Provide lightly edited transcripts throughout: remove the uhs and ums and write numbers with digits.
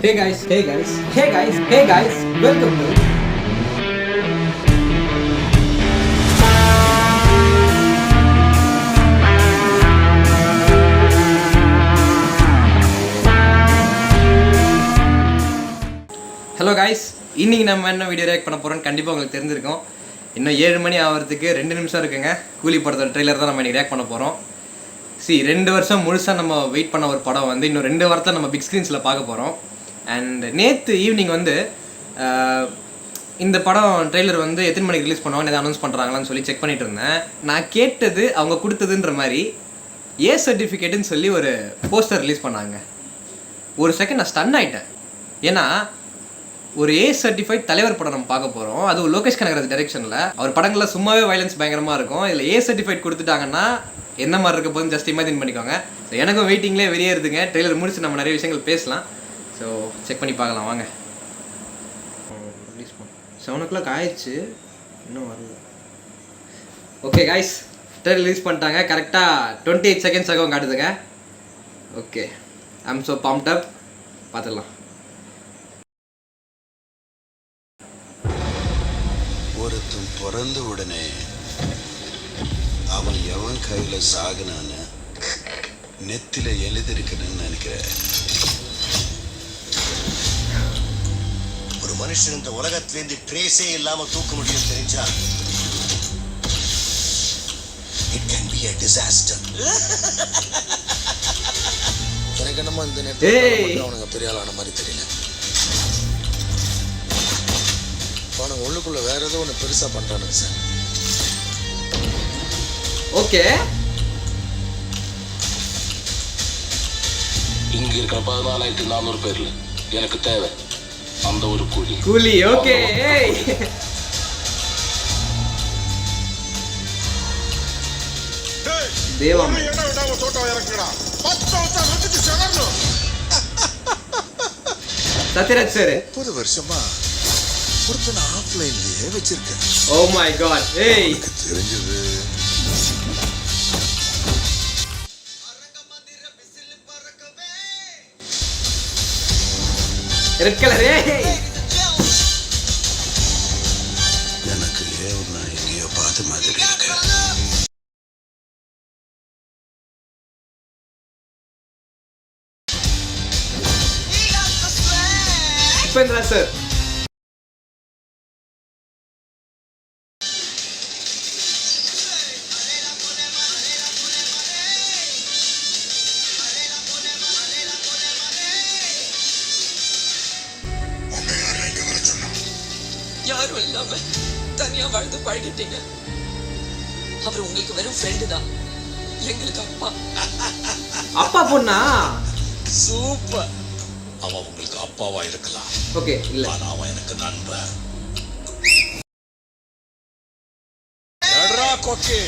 Hey guys, hey guys, hey guys, hey guys, welcome to hello guys. இன்றைக்கி நம்ம என்ன video react பண்ண போகிறோம்னு கண்டிப்பாக உங்களுக்கு தெரிஞ்சிருக்கும். இன்னும் 7 மணி ஆகிறதுக்கு 2 நிமிஷம் இருக்குங்க. கூலி படத்தோட ட்ரெய்லர் தான் நம்ம இன்றைக்கி ரியாக்ட் பண்ண போகிறோம். 2 வருஷம் முழுசாக நம்ம வெயிட் பண்ண ஒரு படம் வந்து இன்னும் 2 வாரத்தில் நம்ம பிக் ஸ்க்ரீன்ஸில் பார்க்க போகிறோம். அண்ட் நேற்று ஈவினிங் வந்து இந்த படம் ட்ரெய்லர் வந்து எத்தனை மணிக்கு ரிலீஸ் பண்ணுவாங்க எதாவது அனௌன்ஸ் பண்ணுறாங்களான்னு சொல்லி செக் பண்ணிட்டு இருந்தேன். நான் கேட்டது அவங்க கொடுத்ததுன்ற மாதிரி ஏ சர்டிஃபிகேட்டுன்னு சொல்லி ஒரு போஸ்டர் ரிலீஸ் பண்ணாங்க. ஒரு செகண்ட் நான் ஸ்டன் ஆகிட்டேன். ஏன்னா ஒரு ஏ சர்டிஃபைட் தலைவர் படம் நம்ம பார்க்க போகிறோம். அது லோகேஷ் கனகராஜ் டைரக்ஷனில். அவர் படங்களில் சும்மாவே வைலன்ஸ் பயங்கரமாக இருக்கும். இதில் ஏ சர்டிஃபைட் கொடுத்துட்டாங்கன்னா என்ன மாதிரி இருக்க போதுன்னு ஜஸ்ட் இமேஜின் பண்ணிக்கோங்க. ஸோ எனக்கும் வெயிட்டிங்லேயே வெளியே இருக்குங்க. ட்ரெய்லர் முடிச்சு நம்ம நிறைய விஷயங்கள் பேசலாம். ஸோ செக் பண்ணி பார்க்கலாம் வாங்க. ரிலீஸ் பண்ண 7 o'clock ஆயிடுச்சு, இன்னும் வரல. ஓகே காய்ஸ், ட்ரெய்லர் ரிலீஸ் பண்ணிட்டாங்க. கரெக்டாக 28 seconds ஆகும் காட்டுதுங்க. Okay, I am so pumped up. பார்த்துடலாம். ஒருத்தன் பிறந்த உடனே அவன் எவன் கையில சாகுனான்னு நெத்தில எழுதிருக்கணும்னு நினைக்கிறேன். ஒரு மனுஷன் இந்த உலகத்திலேருந்து ட்ரேஸே இல்லாம தூக்க முடியும் தெரிஞ்சா it can be a disaster. எனக்கு என்னமோ இந்த நேரத்தில் அவனுங்க பெரிய ஆளான மாதிரி தெரியல. அவனுங்க உள்ளுக்குள்ள வேற ஏதோ ஒன்று பெருசா பண்றானுங்க சார். ஓகே, இங்க இருக்கிற 14,400 பேர்ல எனக்கு தேவை அந்த ஒரு கூலி. ஓகே. தேவம் சத்யராஜ் சார் 30 வருஷமா ஒருத்தனை ஆஃப்லைன்லயே வச்சிருக்கேன். Oh my God. ஏய், தெரிஞ்சது ரெட் கலர். எனக்கு ஏவனா எங்கேயோ பார்த்த மாதிரி இருக்கு. உபேந்திரா சார். யாரும் இல்லாம தனியா வாழ்ந்து பழகிட்டீங்க. அவர் உங்களுக்கு வெறும் ஃப்ரெண்டு தான், எங்களுக்கு அப்பா. அப்பா பொண்ணா? சூப்பர். அவன் உங்களுக்கு அப்பாவா இருக்கலாம். ஓகே, இல்ல ஆனா அவன் எனக்கு நண்பன். எட்ரா கொக்கி.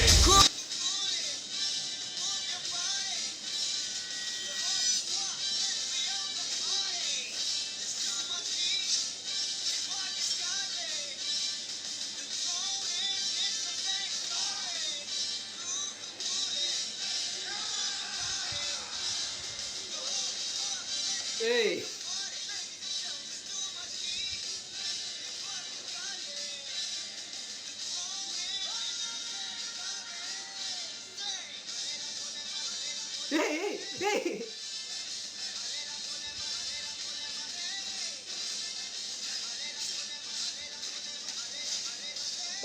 ஏய்,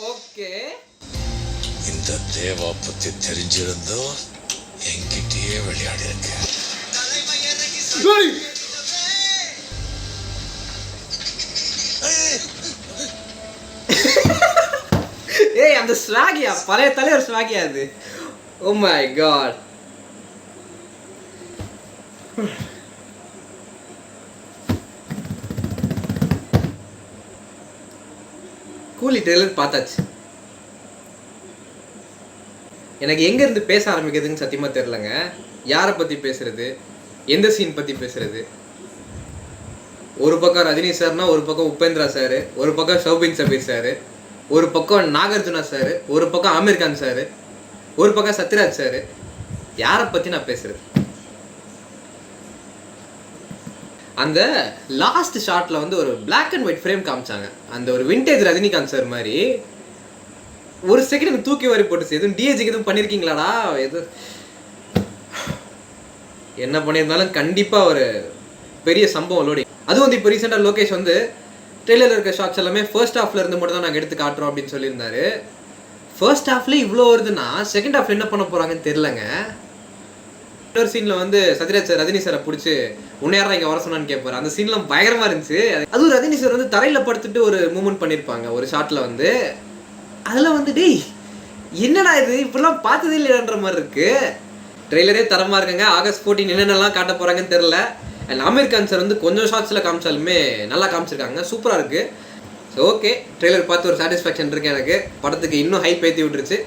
ஓகே. இந்த தேவா பத்தி தெரிஞ்சிருந்தோ என்கிட்டயே விளையாடி இருக்க. ஏய், அந்த ஸ்வாகியா, பழைய தலைவர் ஸ்வாகியா அது. Oh my God. Coolie trailer பார்த்தாச்சு. எனக்கு எங்க இருந்து பேச ஆரம்பிக்கிறதுன்னு சத்தியமா தெரியலங்க. யாரை பத்தி பேசுறது, எந்த சீன் பத்தி பேசுறது. ஒரு பக்கம் ரஜினி சார்னா, ஒரு பக்கம் உபேந்திரா சார், ஒரு பக்கம் ஷௌபின் சபீர் சார், ஒரு பக்கம் நாகார்ஜுனா சார், ஒரு பக்கம் ஆமீர் கான் சார், ஒரு பக்கம் சத்யராஜ் சார். யாரை பற்றி நான் பேசுறது? அந்த லாஸ்ட் ஷாட்டில் வந்து ஒரு பிளாக் அண்ட் ஒயிட் ஃப்ரேம் காமிச்சாங்க. அந்த ஒரு விண்டேஜ் ரஜினிகாந்த் சார் மாதிரி ஒரு செகண்ட் எனக்கு தூக்கி வாரி போட்டுச்சு. எதுவும் டிஏஜிக்கு எதுவும் பண்ணியிருக்கீங்களாடா? எது என்ன பண்ணியிருந்தாலும் கண்டிப்பாக ஒரு பெரிய சம்பவம் லோடிங். அதுவும் வந்து இப்போ ரீசெண்டாக லோகேஷ் வந்து ட்ரெய்லரில் இருக்க ஷாட்ஸ் எல்லாமே ஃபர்ஸ்ட் ஹாஃப்ல இருந்து மட்டும் தான் நாங்கள் எடுத்து காட்டுறோம் அப்படின்னு சொல்லியிருந்தாரு. ஃபர்ஸ்ட் ஹாஃப்ல இவ்வளோ வருதுன்னா செகண்ட் ஹாஃப்ல என்ன பண்ண போகிறாங்கன்னு தெரிலங்க. இன்னொரு சீனில் வந்து சத்யராஜ் சார் ரஜினி சாரை பிடிச்சி உன்னை யாரா இங்கே வர சொன்னான்னு கேட்பாரு. அந்த சீன்லாம் பயங்கரமாக இருந்துச்சு. அதுவும் ரஜினி சார் வந்து தரையில் படுத்துட்டு ஒரு மூமெண்ட் பண்ணியிருப்பாங்க ஒரு ஷாட்டில் வந்து. அதில் வந்து டேய் என்னடா இது இப்படிலாம் பார்த்ததே இல்லைன்ற மாதிரி இருக்கு. ட்ரெய்லரே தரமாக இருக்குங்க. ஆகஸ்ட் 14 என்னென்னலாம் காட்ட போகிறாங்கன்னு தெரில. அண்ட் ஆமீர் கான் சார் வந்து கொஞ்சம் ஷார்ட்ஸில் காமிச்சாலுமே நல்லா காமிச்சிருக்காங்க. சூப்பராக இருக்குது. ஸோ ஓகே, ட்ரெய்லர் பார்த்து ஒரு சாட்டிஸ்ஃபேக்ஷன் இருக்குது எனக்கு. படத்துக்கு இன்னும் ஹைப் ஏற்றி விட்டுருச்சு.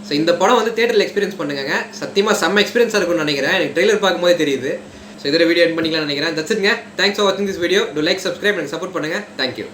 ஸோ இந்த படம் வந்து தேட்டரில் எக்ஸ்பீரியன்ஸ் பண்ணுங்க. சத்தியமாக செம்ம எக்ஸ்பீரியன்ஸாக இருக்கும்னு நினைக்கிறேன். எனக்கு ட்ரெய்லர் பார்க்கும்போதே தெரியுது. ஸோ இதில் வீடியோ எண்ட் பண்ணிக்கலாம்னு நினைக்கிறேன். தட்ஸ் இட்ங்க. தேங்க்ஸ் ஃபார் வாட்சிங் this video. To like, subscribe, எனக்கு சப்போர்ட் பண்ணுங்கள். தேங்க்யூ.